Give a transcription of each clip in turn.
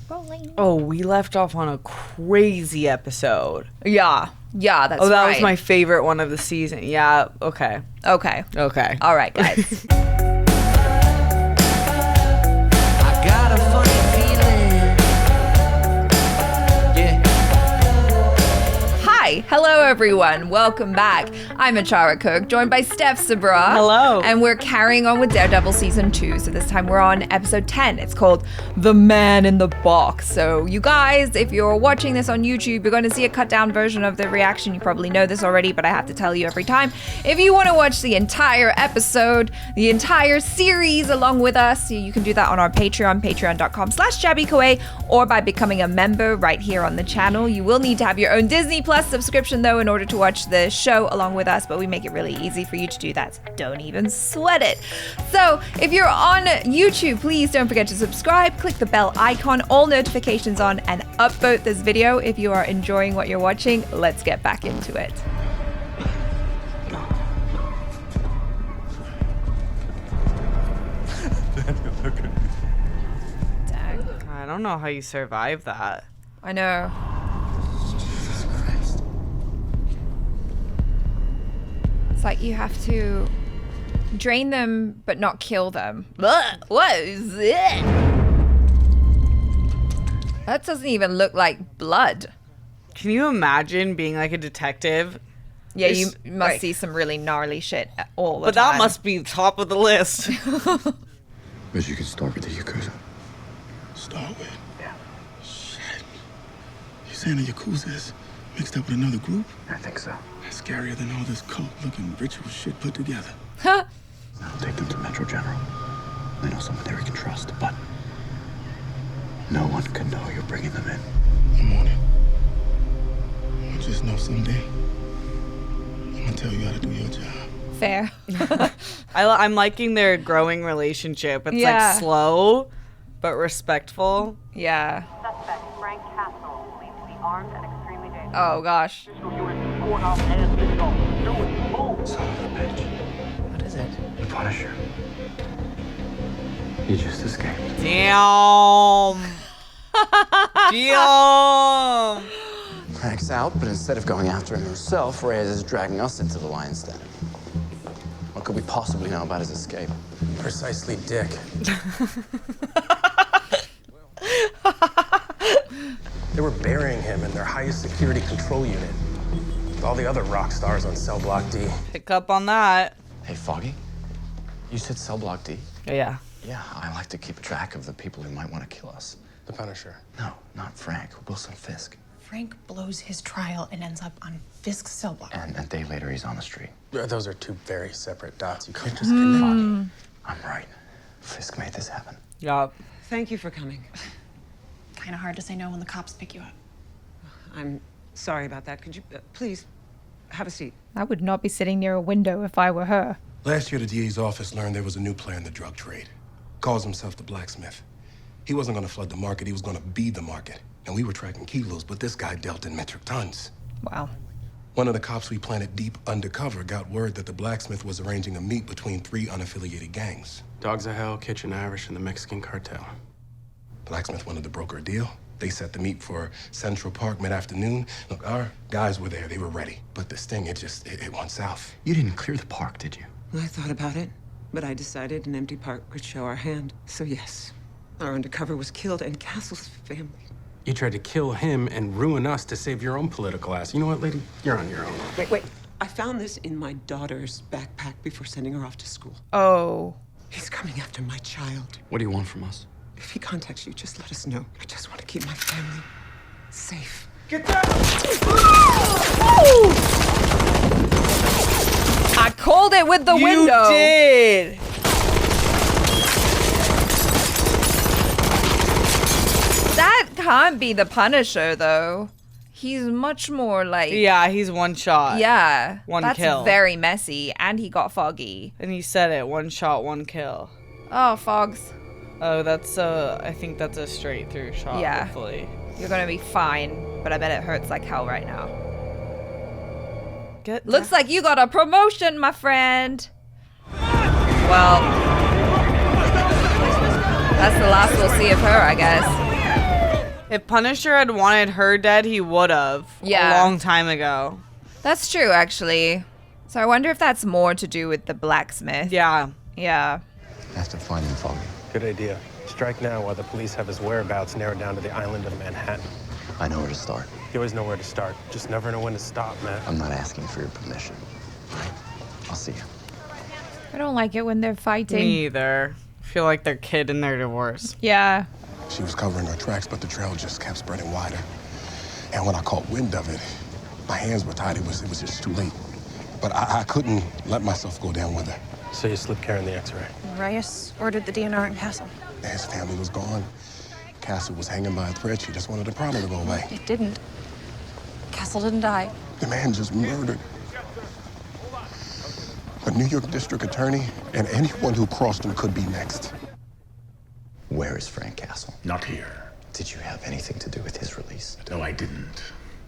rolling. Oh, we left off on a crazy episode. Yeah, that's right. Oh, that was my favorite one of the season. Yeah, okay. Okay. All right, guys. I got a funny feeling. Yeah. Hi, hello everyone. Welcome back. I'm ACHARA KIRK, joined by STEPH, SABRAW. Hello. And we're carrying on with Daredevil Season 2. So this time we're on episode 10. It's called The Man in the Box. So you guys, if you're watching this on YouTube, you're going to see a cut down version of the reaction. You probably know this already, but I have to tell you every time. If you want to watch the entire episode, the entire series along with us, you can do that on our Patreon, patreon.com/Jaby KOAY, or by becoming a member right here on the channel. You will need to have your own Disney Plus subscription though in order to watch the show along with us, but we make it really easy for you to do that, so don't even sweat it. So if you're on YouTube, please don't forget to subscribe, click the bell icon, all notifications on, and upvote this video if you are enjoying what you're watching. Let's get back into it. Dang. I don't know how you survive that. I know. It's like you have to drain them, but not kill them. What is it? That doesn't even look like blood. Can you imagine being like a detective? Yeah, you It's must like- see some really gnarly shit all the But time. that must be top of the list. But you can start with the Yakuza. Start with? Yeah. Shit. You saying the Yakuza is mixed up with another group? I think so. That's scarier than all this cult-looking ritual shit put together. I'll take them to Metro General. They know someone there we can trust, but no one can know you're bringing them in. I'm on it. I just know someday I'm gonna tell you how to do your job. Fair. I'm liking their growing relationship. It's Yeah. like slow, but respectful. Yeah. Suspect Frank Castle, believed to be armed and extremely dangerous. Oh gosh. Son of a bitch. What is it? The Punisher. He just escaped. Damn. Damn. Frank's out, but instead of going after him himself, Reyes is dragging us into the lion's den. What could we possibly know about his escape? Precisely, Dick. They were burying him in their highest security control unit with all the other rock stars on cell block D. Pick up on that. Hey, Foggy, you said cell block D? Yeah. Yeah, I like to keep track of the people who might want to kill us. The Punisher. No, not Frank. Wilson Fisk. Frank blows his trial and ends up on Fisk's cell block. And a day later, he's on the street. Those are two very separate dots. You can't just connect. Foggy, I'm right. Fisk made this happen. Yup. Thank you for coming. Kind of hard to say no when the cops pick you up. I'm sorry about that. Could you please have a seat? I would not be sitting near a window if I were her. Last year, the DA's office learned there was a new player in the drug trade. Calls himself the Blacksmith. He wasn't gonna flood the market, he was gonna be the market. And we were tracking kilos, but this guy dealt in metric tons. Wow. One of the cops we planted deep undercover got word that the Blacksmith was arranging a meet between 3 unaffiliated gangs. Dogs of Hell, Kitchen Irish, and the Mexican Cartel. Blacksmith wanted to broker a deal. They set the meet for Central Park mid-afternoon. Look, our guys were there, they were ready. But this thing, it went south. You didn't clear the park, did you? I thought about it, but I decided an empty park could show our hand. So yes, our undercover was killed and Castle's family. You tried to kill him and ruin us to save your own political ass. You know what, lady? You're on your own. Wait. I found this in my daughter's backpack before sending her off to school. Oh. He's coming after my child. What do you want from us? If he contacts you, just let us know. I just want to keep my family safe. Get down! I called it with the window. You did. That can't be the Punisher though. He's much more like Yeah, he's one shot. Yeah. One that's kill. very messy. And he got foggy. And he said it, one shot, one kill. Oh, Fogs. Oh, that's I think that's a straight through shot, Yeah. hopefully. You're gonna be fine, but I bet it hurts like hell right now. Get Looks like you got a promotion, my friend. Well, that's the last we'll see of her, I guess. If Punisher had wanted her dead, he would have. Yeah. A long time ago. That's true, actually. So I wonder if that's more to do with the blacksmith. Yeah. Yeah. I have to find him, Foggy. Good idea. Strike now while the police have his whereabouts narrowed down to the island of Manhattan. I know where to start. You always know where to start. Just never know when to stop, man. I'm not asking for your permission. All right? I'll see you. I don't like it when they're fighting. Me either. I feel like their kid in their divorce. Yeah. She was covering her tracks, but the trail just kept spreading wider. And when I caught wind of it, my hands were tied. It was just too late. But I couldn't let myself go down with her. So you slipped Karen the X-ray. Reyes ordered the DNR in Castle. His family was gone. Castle was hanging by a thread. She just wanted the problem to go away. It didn't. Castle didn't die. The man just murdered a New York district attorney, and anyone who crossed him could be next. Where is Frank Castle? Not here. Did you have anything to do with his release? No, I didn't.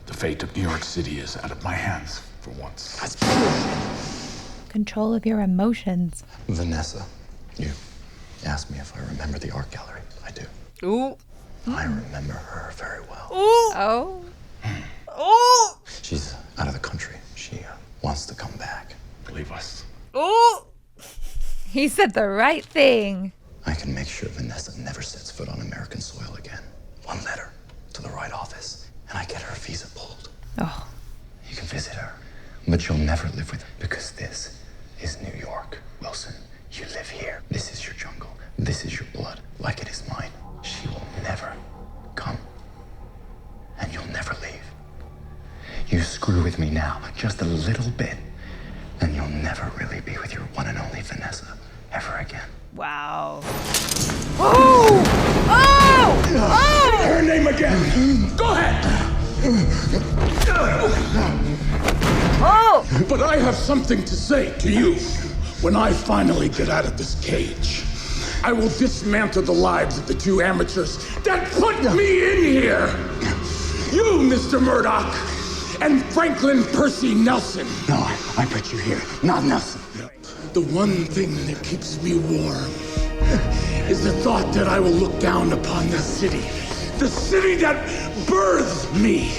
The fate of New York City is out of my hands for once. That's bullshit. Control of your emotions. Vanessa, you asked me if I remember the art gallery. I do. Ooh. I remember her very well. Ooh. Oh. Ooh. She's out of the country. She wants to come back. Believe us. Ooh. He said the right thing. I can make sure Vanessa never sets foot on American soil again. One letter to the right office, and I get her visa pulled. Oh. You can visit her, but you'll never live with her because this is New York. Wilson, you live here. This is your jungle. This is your blood, like it is mine. She will never come, and you'll never leave. You screw with me now, just a little bit, and you'll never really be with your one and only Vanessa ever again. Wow. Oh! Oh! Oh! Her name again. Go ahead. Oh! But I have something to say to you. When I finally get out of this cage, I will dismantle the lives of the two amateurs that put me in here. You, Mr. Murdoch, and Franklin Percy Nelson. No, I put you here, not Nelson. The one thing that keeps me warm is the thought that I will look down upon the city that birthed me,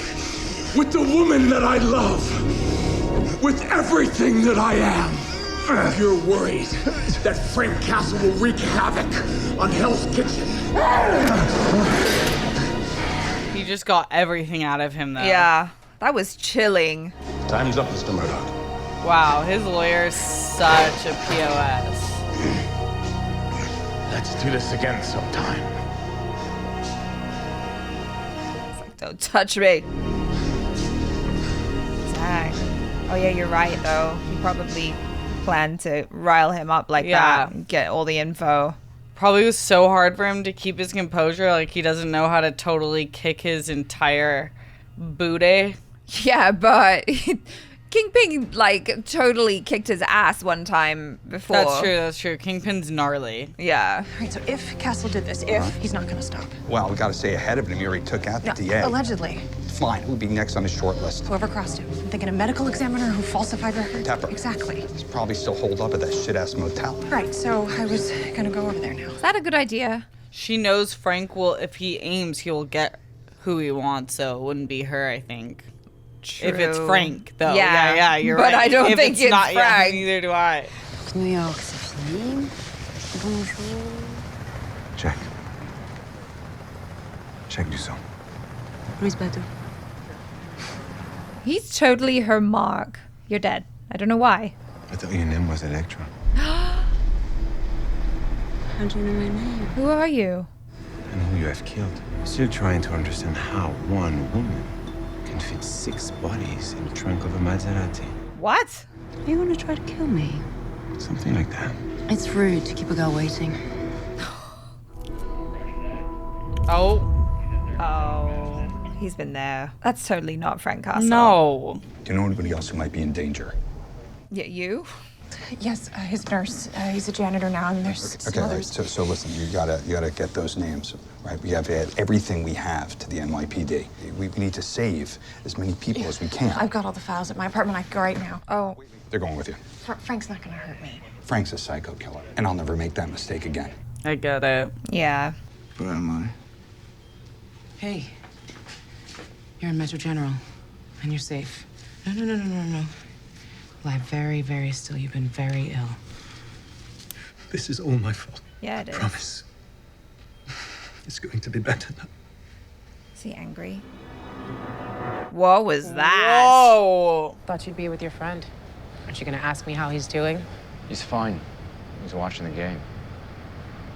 with the woman that I love, with everything that I am. You're worried that Frank Castle will wreak havoc on Hell's Kitchen. He just got everything out of him, though. Yeah, that was chilling. Time's up, Mr. Murdoch. Wow, his lawyer's such a POS. Let's do this again sometime. It's like, don't touch me. Dang. Oh yeah, you're right though. He probably planned to rile him up like that and get all the info. Probably was so hard for him to keep his composure, like he doesn't know how to totally kick his entire booty. Yeah, but Kingpin like totally kicked his ass one time before. That's true. Kingpin's gnarly. Yeah. All right, so if Castle did this, he's not gonna stop. Well, we gotta stay ahead of him. He already took out the DA. Allegedly. Fine, who'd be next on his short list? Whoever crossed him. I'm thinking a medical examiner who falsified records. Tepper. Exactly. He's probably still holed up at that shit-ass motel. Right, so I was gonna go over there now. Is that a good idea? She knows Frank will, if he aims, he'll get who he wants, so it wouldn't be her, I think. True. If it's Frank, though. Yeah, Yeah, you're but right. I don't if think it's not, yeah, Frank. neither do I. New York, c'est fini. Bonjour. Check. Check du sang. Louise Bateau. He's totally her mark. You're dead. I don't know why. I thought your name was Electra. How do you know my name? Who are you? And who you have killed. Still trying to understand how one woman can fit 6 bodies in the trunk of a Maserati. What? Are you gonna try to kill me? Something like that. It's rude to keep a girl waiting. Oh. He's been there. That's totally not Frank Castle. No. Do you know anybody else who might be in danger? Yeah, you? Yes, his nurse. He's a janitor now, and there's some Okay, others. so listen, you gotta get those names, right? We have to add everything we have to the NYPD. We need to save as many people as we can. I've got all the files at my apartment. I can go right now. Oh, They're going with you. Frank's not gonna hurt me. Frank's a psycho killer, and I'll never make that mistake again. I get it. Yeah. But am I? Hey, you're in Metro General, and you're safe. No. Lie very, very still. You've been very ill. This is all my fault. Yeah, it is. Promise. It's going to be better now. Is he angry? What was that? Whoa! Thought you'd be with your friend. Aren't you gonna ask me how he's doing? He's fine. He's watching the game.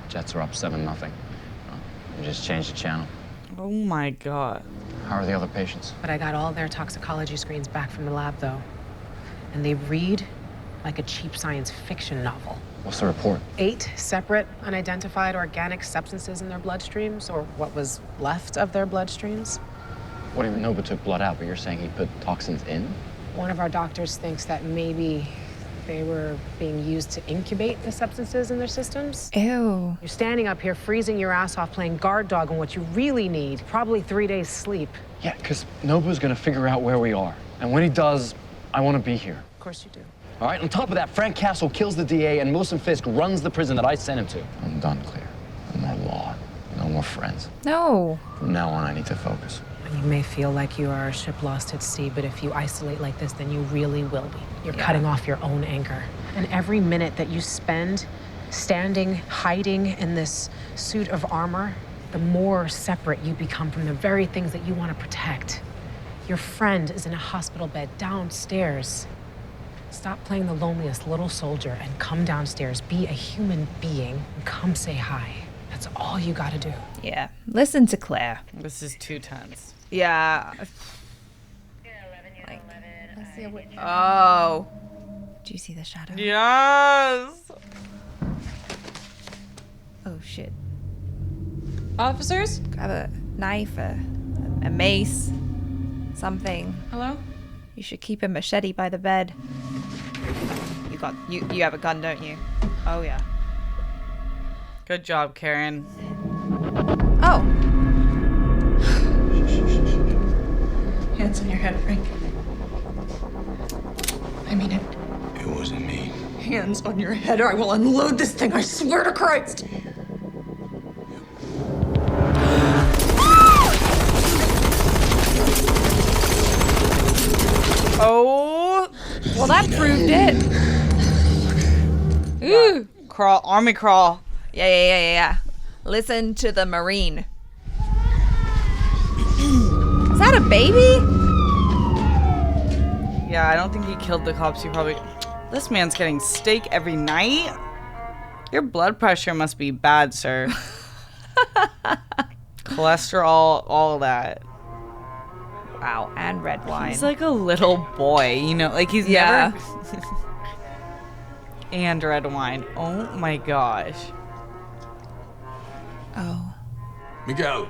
Jets are up 7-0. We just changed the channel. Oh my god. How are the other patients? But I got all their toxicology screens back from the lab, though. And they read like a cheap science fiction novel. What's the report? 8 separate unidentified organic substances in their bloodstreams, or what was left of their bloodstreams. What do you mean? Nobody took blood out, but you're saying he put toxins in? One of our doctors thinks that maybe they were being used to incubate the substances in their systems. Ew. You're standing up here freezing your ass off playing guard dog on what you really need, probably 3 days sleep. Yeah, because Nobu's gonna figure out where we are. And when he does, I want to be here. Of course you do. All right, on top of that, Frank Castle kills the DA and Wilson Fisk runs the prison that I sent him to. I'm done, Claire. No more law. No more friends. No. From now on, I need to focus. You may feel like you are a ship lost at sea, but if you isolate like this, then you really will be. You're cutting off your own anchor. And every minute that you spend standing, hiding in this suit of armor, the more separate you become from the very things that you want to protect. Your friend is in a hospital bed downstairs. Stop playing the loneliest little soldier and come downstairs. Be a human being and come say hi. That's all you gotta do. Yeah. Listen to Claire. This is too tense. Yeah. Like, let's see what. Oh. Do you see the shadow? Yes. Oh shit. Officers? Grab a knife, a mace, something. Hello? You should keep a machete by the bed. You have a gun, don't you? Oh yeah. Good job, Karen. Oh. Hands on your head, Frank. I mean it. It wasn't me. Hands on your head or I will unload this thing, I swear to Christ! Oh. Well, that proved it. Ooh. Crawl, army crawl. Yeah. Listen to the Marine. Is that a baby? Yeah, I don't think he killed the cops. He probably... This man's getting steak every night? Your blood pressure must be bad, sir. Cholesterol, all that. Wow, and red wine. He's like a little boy, you know? Like, he's never... And red wine. Oh my gosh. Oh. Miguel.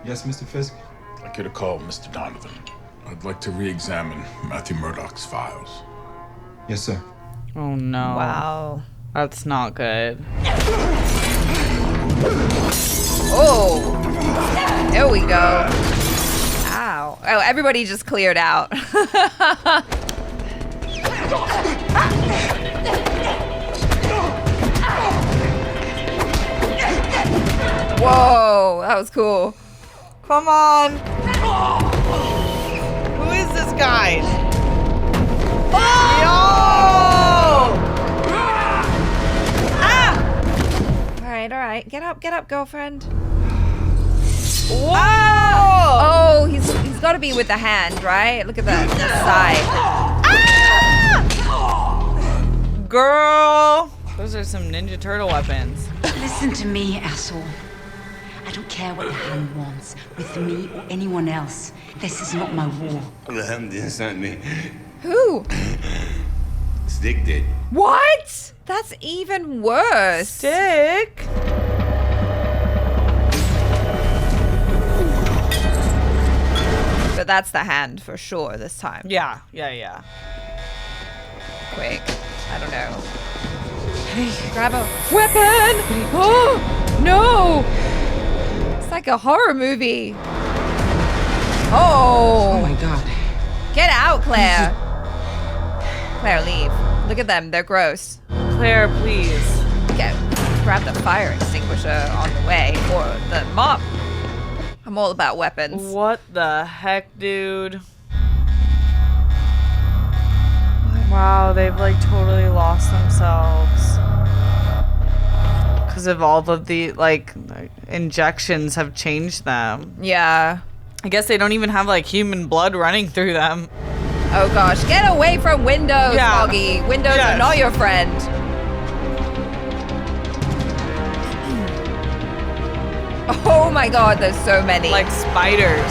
Yes, Mr. Fisk? I could have called Mr. Donovan. I'd like to re-examine Matthew Murdoch's files. Yes, sir. Oh no. Wow. That's not good. Oh. There we go. Ow. Oh, everybody just cleared out. Whoa, that was cool. Come on. Who is this guy? Oh! Yo! Ah! All right. Get up, girlfriend. Whoa! Oh, he's got to be with the hand, right? Look at the side. Ah! Girl, those are some Ninja Turtle weapons. Listen to me, asshole. I don't care what the hand wants, with me or anyone else. This is not my war. The hand didn't send me. Who? Stick did. What? That's even worse. Stick? But that's the hand for sure this time. Yeah. Quick. I don't know. Hey, grab a weapon! Oh, no! It's like a horror movie. Oh! Oh my god. Get out, Claire. Claire, leave. Look at them. They're gross. Claire, please. Grab the fire extinguisher on the way, or the mop. I'm all about weapons. What the heck, dude? Wow, they've like totally lost themselves. Because of all of the like injections have changed them. Yeah. I guess they don't even have like human blood running through them. Oh gosh, get away from windows, Foggy. Windows are not your friend. Oh my god, there's so many. Like spiders.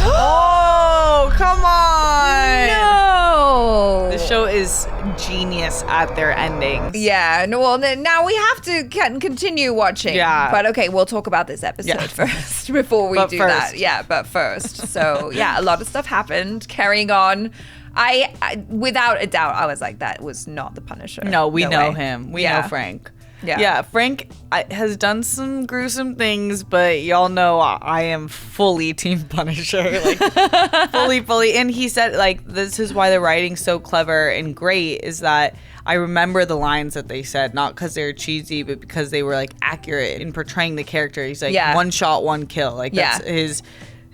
Oh, come on. No. The show is genius at their endings. Yeah, no, well, now we have to continue watching. Yeah. But okay, we'll talk about this episode first before we do that. Yeah, but first. So, yeah, a lot of stuff happened. Carrying on. I without a doubt, I was like, that was not the Punisher. No, we know way. him. We know Frank. Yeah. Frank has done some gruesome things, but y'all know I am fully Team Punisher. Like, fully. And he said, like, this is why the writing's so clever and great, is that I remember the lines that they said, not because they were cheesy, but because they were, like, accurate in portraying the character. He's like, one shot, one kill. Like, that's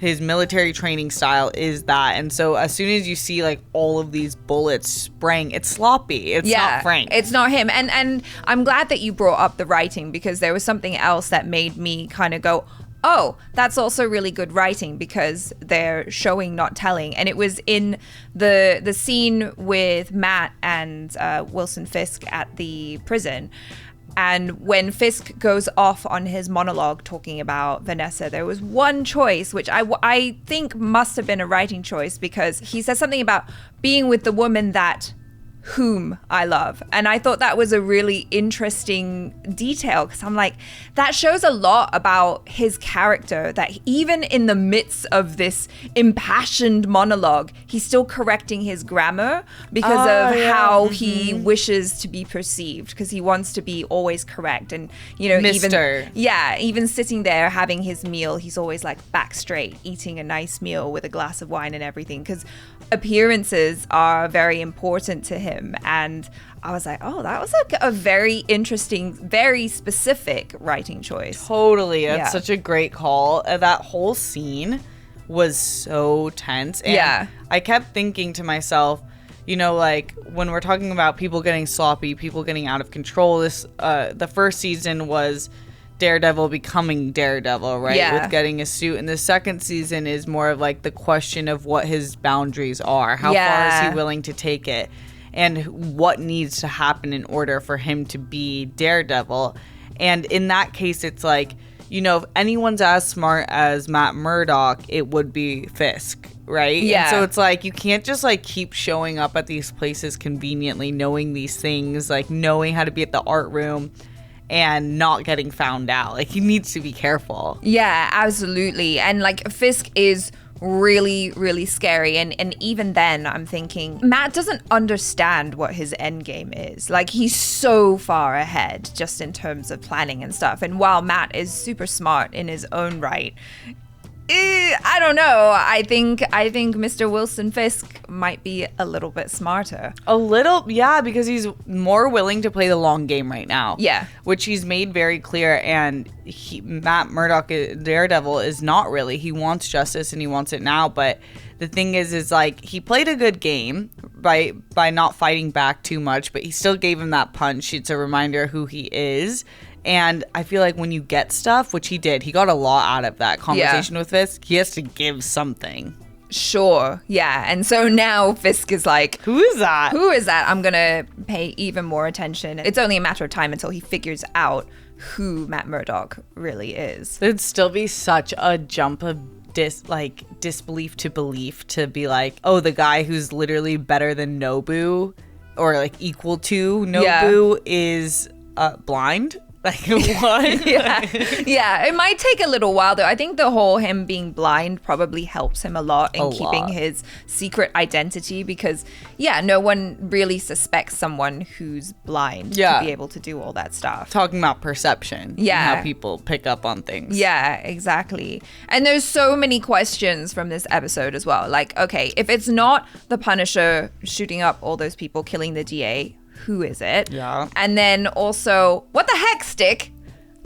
his military training style is that. And so as soon as you see like all of these bullets spraying, it's sloppy. It's not Frank. It's not him. And I'm glad that you brought up the writing, because there was something else that made me kind of go, oh, that's also really good writing, because they're showing, not telling. And it was in the scene with Matt and Wilson Fisk at the prison. And when Fisk goes off on his monologue talking about Vanessa, there was one choice, which I think must have been a writing choice, because he says something about being with the woman that whom I love. And I thought that was a really interesting detail, because I'm like, that shows a lot about his character, that even in the midst of this impassioned monologue, he's still correcting his grammar because of how he wishes to be perceived, because he wants to be always correct. And, you know, even sitting there having his meal, he's always like back straight, eating a nice meal with a glass of wine and everything, because appearances are very important to him. And I was like, oh, that was a very interesting, very specific writing choice. Totally. That's such a great call. That whole scene was so tense. And I kept thinking to myself, you know, like when we're talking about people getting sloppy, people getting out of control, the first season was Daredevil becoming Daredevil, right? Yeah. With getting a suit. And the second season is more of like the question of what his boundaries are. How far is he willing to take it? And what needs to happen in order for him to be Daredevil. And in that case, it's like, you know, if anyone's as smart as Matt Murdock, it would be Fisk, right? Yeah. And so it's like, you can't just like keep showing up at these places conveniently, knowing these things, like knowing how to be at the art room and not getting found out. Like, he needs to be careful. Yeah, absolutely. And like Fisk is really, really scary. And even then I'm thinking, Matt doesn't understand what his end game is. Like, he's so far ahead just in terms of planning and stuff. And while Matt is super smart in his own right, I don't know. I think Mr. Wilson Fisk might be a little bit smarter. A little, yeah, because he's more willing to play the long game right now. Yeah. Which he's made very clear. And Matt Murdock, Daredevil, is not really. He wants justice and he wants it now. But the thing is like, he played a good game by not fighting back too much, but he still gave him that punch. It's a reminder of who he is. And I feel like when you get stuff, which he did, he got a lot out of that conversation with Fisk. He has to give something. Sure, yeah. And so now Fisk is like, who is that? Who is that? I'm going to pay even more attention. It's only a matter of time until he figures out who Matt Murdock really is. It'd still be such a jump of disbelief to belief to be like, oh, the guy who's literally better than Nobu or like equal to Nobu is blind. Like, what? Yeah, it might take a little while though. I think the whole him being blind probably helps him a lot in keeping his secret identity, because no one really suspects someone who's blind to be able to do all that stuff. Talking about perception, and how people pick up on things. Yeah, exactly. And there's so many questions from this episode as well. Like, okay, if it's not the Punisher shooting up all those people, killing the DA, who is it? Yeah. And then also, what the heck, Stick?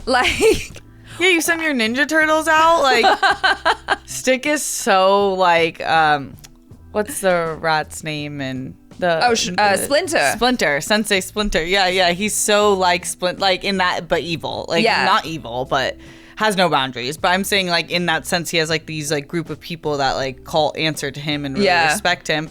Like, Yeah, you send your Ninja Turtles out. Like, Stick is so like, what's the rat's name in the? Splinter. Splinter, Sensei Splinter. Yeah. He's so like like in that, but evil. Like not evil, but has no boundaries. But I'm saying like in that sense, he has like these like group of people that like answer to him and really respect him.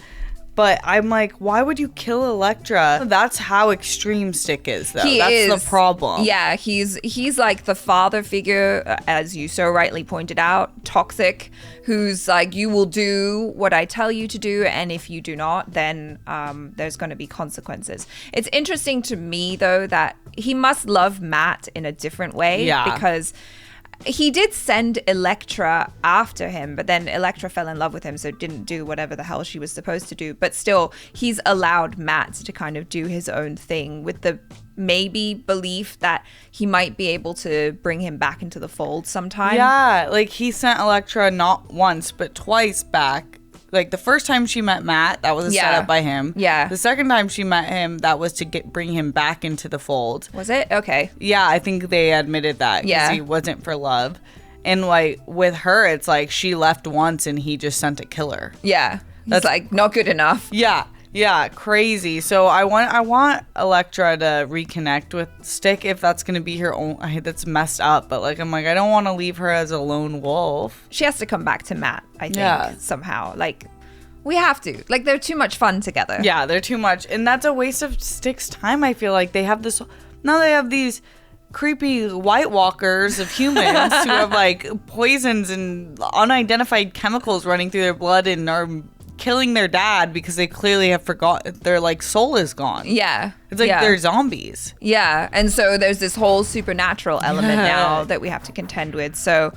But I'm like, why would you kill Elektra? That's how extreme Stick is, though. That's the problem. Yeah, he's like the father figure, as you so rightly pointed out, toxic, who's like, you will do what I tell you to do, and if you do not, then there's going to be consequences. It's interesting to me, though, that he must love Matt in a different way. Yeah. Because he did send Elektra after him, but then Elektra fell in love with him, so didn't do whatever the hell she was supposed to do. But still, he's allowed Matt to kind of do his own thing with the maybe belief that he might be able to bring him back into the fold sometime. Yeah, like he sent Elektra not once, but twice back. Like the first time she met Matt, that was a setup by him. Yeah. The second time she met him, that was to bring him back into the fold. Was it? Okay. Yeah, I think they admitted that. Yeah. He wasn't for love. And like with her, it's like she left once and he just sent a killer. Yeah. That's like not good enough. Yeah, crazy. So I want Elektra to reconnect with Stick if that's gonna be her own. That's messed up, but like I'm like I don't want to leave her as a lone wolf. She has to come back to Matt, I think, somehow. Like we have to. Like they're too much fun together. Yeah, they're too much, and that's a waste of Stick's time. I feel like they have this. Now they have these creepy White Walkers of humans who have like poisons and unidentified chemicals running through their blood and are killing their dad because they clearly have forgotten their like soul is gone. Yeah. It's like they're zombies. Yeah. And so there's this whole supernatural element now that we have to contend with. So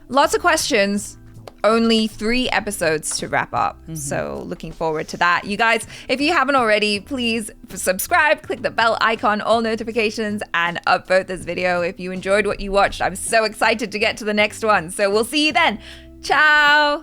lots of questions. Only 3 episodes to wrap up. So looking forward to that. You guys, if you haven't already, please subscribe, click the bell icon, all notifications, and upvote this video if you enjoyed what you watched. I'm so excited to get to the next one. So we'll see you then. Ciao.